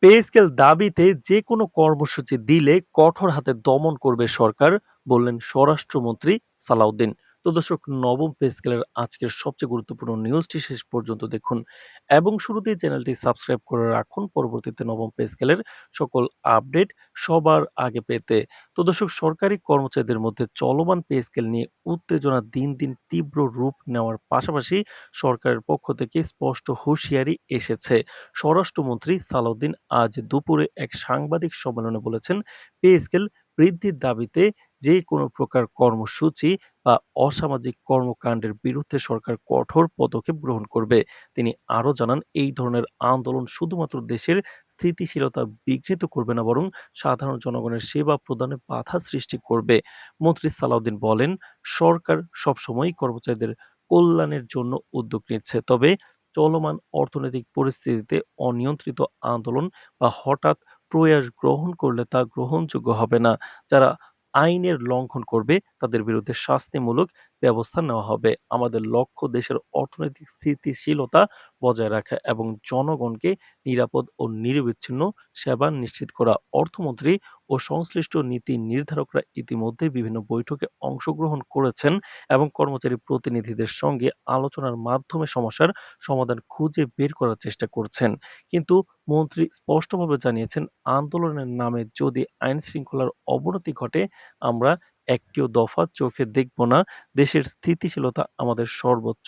Pay scale দাবিতে যেকোনো কর্মসূচি দিলে কঠোর হাতে দমন করবে সরকার, বললেন স্বরাষ্ট্রমন্ত্রী সালাউদ্দিন। তো দর্শক, নবম পে স্কেলের আজকের সবচেয়ে গুরুত্বপূর্ণ নিউজটি শেষ পর্যন্ত দেখুন এবং শুরুতেই চ্যানেলটি সাবস্ক্রাইব করে রাখুন পরবর্তীতে নবম পে স্কেলের সকল আপডেট সবার আগে পেতে। তো দর্শক, সরকারি কর্মচারীদের মধ্যে চলমান পে স্কেল নিয়ে উত্তেজনা দিন দিন তীব্র রূপ নেওয়ার পাশাপাশি সরকারের পক্ষ থেকে স্পষ্ট হুঁশিয়ারি এসেছে। স্বরাষ্ট্রমন্ত্রী সালাউদ্দিন আজ দুপুরে এক সাংবাদিক সম্মেলনে বলেছেন, পে স্কেল বৃদ্ধির দাবিতে যে কোনো প্রকার কর্মসূচি বা অসামাজিক কর্মকাণ্ডের বিরুদ্ধে সরকার কঠোর পদক্ষেপ গ্রহণ করবে। তিনি আরও জানান, এই ধরনের আন্দোলন শুধুমাত্র দেশের স্থিতিশীলতা বিঘ্নিত করবে না, বরং সাধারণ জনগণের সেবা প্রদানে বাধা সৃষ্টি করবে। মন্ত্রী সালাউদ্দিন বলেন, সরকার সবসময়ই কর্মচারীদের কল্যাণের জন্য উদ্যোগ নিচ্ছে, তবে চলমান অর্থনৈতিক পরিস্থিতিতে অনিয়ন্ত্রিত আন্দোলন বা হঠাৎ প্রয়াস গ্রহণ করলে তা গ্রহণযোগ্য হবে না। যারা আইনের লঙ্ঘন করবে তাদের বিরুদ্ধে শাস্তিমূলক ব্যবস্থা নেওয়া হবে। আমাদের লক্ষ্য দেশের অর্থনৈতিক স্থিতিশীলতা বজায় রাখা এবং জনগণকে নিরাপদ ও নিরবিচ্ছিন্ন সেবা নিশ্চিত করা। অর্থমন্ত্রী ও সংশ্লিষ্ট নীতি নির্ধারকরা ইতিমধ্যে বিভিন্ন বৈঠকে অংশগ্রহণ করেছেন এবং কর্মচারী প্রতিনিধিদের সঙ্গে আলোচনার মাধ্যমে সমস্যার সমাধান খুঁজে বের করার চেষ্টা করছেন। কিন্তু মন্ত্রী স্পষ্টভাবে জানিয়েছেন, আন্দোলনের নামে যদি আইনশৃঙ্খলার অবনতি ঘটে, আমরা একটিও দফা চোখে দেখব না। দেশের স্থিতিশীলতা আমাদের সর্বোচ্চ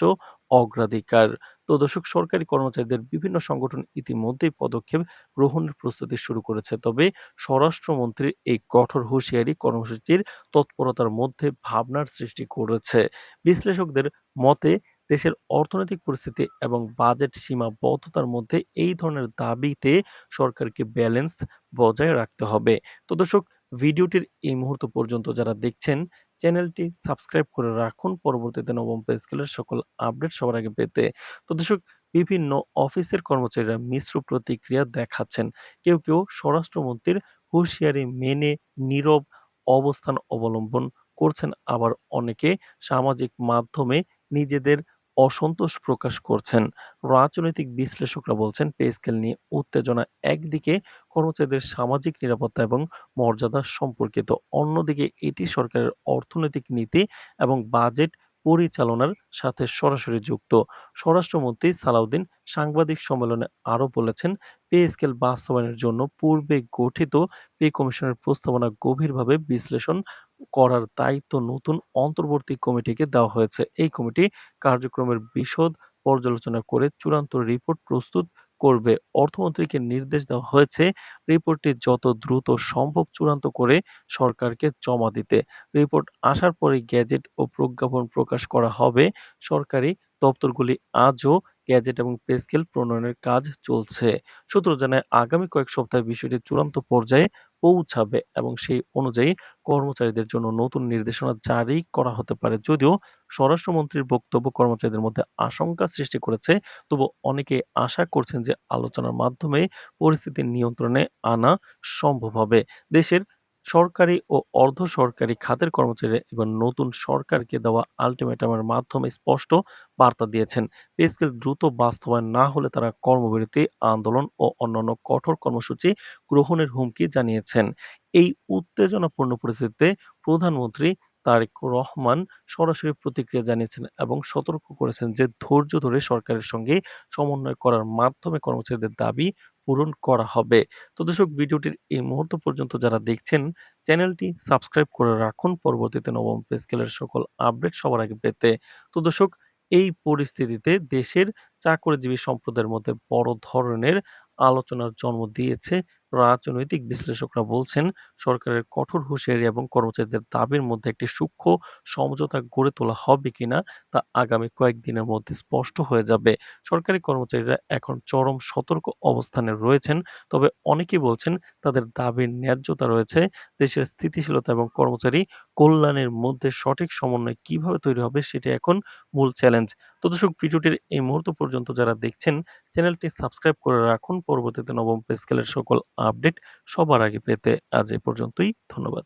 অগ্রাধিকার। তো দর্শক, সরকারি কর্মচারীদের বিভিন্ন সংগঠন ইতিমধ্যেই পদক্ষেপ গ্রহণের প্রস্তুতি শুরু করেছে। তবে স্বরাষ্ট্রমন্ত্রীর এই কঠোর হুঁশিয়ারি কর্মসূচির তৎপরতার মধ্যে ভাবনার সৃষ্টি করেছে। বিশ্লেষকদের মতে দেশের অর্থনৈতিক পরিস্থিতি এবং বাজেট সীমাবদ্ধতার মধ্যে এই ধরনের দাবিতে সরকারকে ব্যালেন্স বজায় রাখতে হবে। তো দর্শক, ভিডিওটির এই মুহূর্ত পর্যন্ত যারা দেখছেন, চ্যানেলটি সাবস্ক্রাইব করে রাখুন পরবর্তীতে নবম পে স্কেলের সকল আপডেট সবার আগে পেতে। তো দর্শক, বিভিন্ন অফিসের কর্মচারীরা মিশ্র প্রতিক্রিয়া দেখাচ্ছেন। কেউ কেউ স্বরাষ্ট্রমন্ত্রীর হুঁশিয়ারি মেনে নীরব অবস্থান অবলম্বন করছেন, আবার অনেকে সামাজিক মাধ্যমে নিজেদের অসন্তোষ প্রকাশ করছেন। রাজনৈতিক বিশ্লেষকরা বলছেন, পে স্কেল নিয়ে উত্তেজনা একদিকে কর্মচারীদের সামাজিক নিরাপত্তা এবং মর্যাদা সম্পর্কিত, অন্যদিকে এটি সরকারের অর্থনৈতিক নীতি এবং বাজেট পরিচালনার সাথে সরাসরি যুক্ত। স্বরাষ্ট্রমন্ত্রী সালাউদ্দিন সাংবাদিক সম্মেলনে আরও বলেছেন, পে স্কেল বাস্তবায়নের জন্য পূর্বে গঠিত পে কমিশনের প্রস্তাবনা গভীরভাবে বিশ্লেষণ করার দায়িত্ব নতুন অন্তর্বর্তী কমিটিকে দেওয়া হয়েছে। এই কমিটি কার্যক্রমের বিশদ পর্যালোচনা করে চূড়ান্ত রিপোর্ট প্রস্তুত করবে। অর্থমন্ত্রীকে নির্দেশ দেওয়া হয়েছে রিপোর্টটি যত দ্রুত সম্ভব চূড়ান্ত করে সরকারকে জমা দিতে। রিপোর্ট আসার পরে গেজেট ও প্রজ্ঞাপন প্রকাশ করা হবে। সরকারি দপ্তরগুলি আজও গেজেট এবং পে স্কেল প্রণয়নের কাজ চলছে। সূত্র জানায়, আগামী কয়েক সপ্তাহে বিষয়টি চূড়ান্ত পর্যায়ে পৌঁছাবে এবং সেই অনুযায়ী কর্মচারীদের জন্য নতুন নির্দেশনা জারি করা হতে পারে। যদিও স্বরাষ্ট্রমন্ত্রীর বক্তব্য কর্মচারীদের মধ্যে আশঙ্কা সৃষ্টি করেছে, তবু অনেকে আশা করছেন যে আলোচনার মাধ্যমে পরিস্থিতি নিয়ন্ত্রণে আনা সম্ভব হবে। দেশের সরকারি ও অর্ধ সরকারি খাতের কর্মচারীরা এবার নতুন সরকারকে দেওয়া আলটিমেটামের মাধ্যমে স্পষ্ট বার্তা দিয়েছেন। পে স্কেল দ্রুত বাস্তবায়ন না হলে তারা কর্মবিরতি, আন্দোলন ও অন্যান্য কঠোর কর্মসূচি গ্রহণের হুমকি জানিয়েছেন। এই উত্তেজনাপূর্ণ পরিস্থিতিতে প্রধানমন্ত্রী তারেক রহমান সরাসরি প্রতিক্রিয়া জানিয়েছেন এবং সতর্ক করেছেন যে ধৈর্য ধরে সরকারের সঙ্গে সমন্বয় করার মাধ্যমে কর্মচারীদের দাবি পূরণ করা হবে। তো দর্শক, ভিডিওটির এই মুহূর্ত পর্যন্ত যারা দেখছেন, চ্যানেলটি সাবস্ক্রাইব করে রাখুন পরবর্তীতে নবম পে স্কেলের সকল আপডেট সবার আগে পেতে। তো দর্শক, এই পরিস্থিতিতে দেশের চাকরিজীবী সম্প্রদায়ের মধ্যে বড় ধরনের আলোচনার জন্ম দিয়েছে। রাজনৈতিক বিশ্লেষকরা বলছেন, সরকারের কঠোর হুঁশিয়ারি এবং কর্মচারীদের দাবির মধ্যে একটি সূক্ষ্ম সমঝোতা গড়ে তোলা হবে কিনা তা আগামী কয়েকদিনের মধ্যে স্পষ্ট হয়ে যাবে। সরকারি কর্মচারীরা এখন চরম সতর্ক অবস্থানে রয়েছেন, তবে অনেকেই বলছেন তাদের দাবির ন্যায্যতা রয়েছে। দেশের স্থিতিশীলতা এবং কর্মচারী কল্যাণের মধ্যে সঠিক সমন্বয় কিভাবে তৈরি হবে সেটি এখন মূল চ্যালেঞ্জ। তো দর্শক, ভিডিওটির এই মুহূর্ত পর্যন্ত যারা দেখছেন, চ্যানেলটি সাবস্ক্রাইব করে রাখুন পরবর্তীতে নবম পে স্কেলের সকল আপডেট সবার আগে পেতে। আজ এ পর্যন্তই। ধন্যবাদ।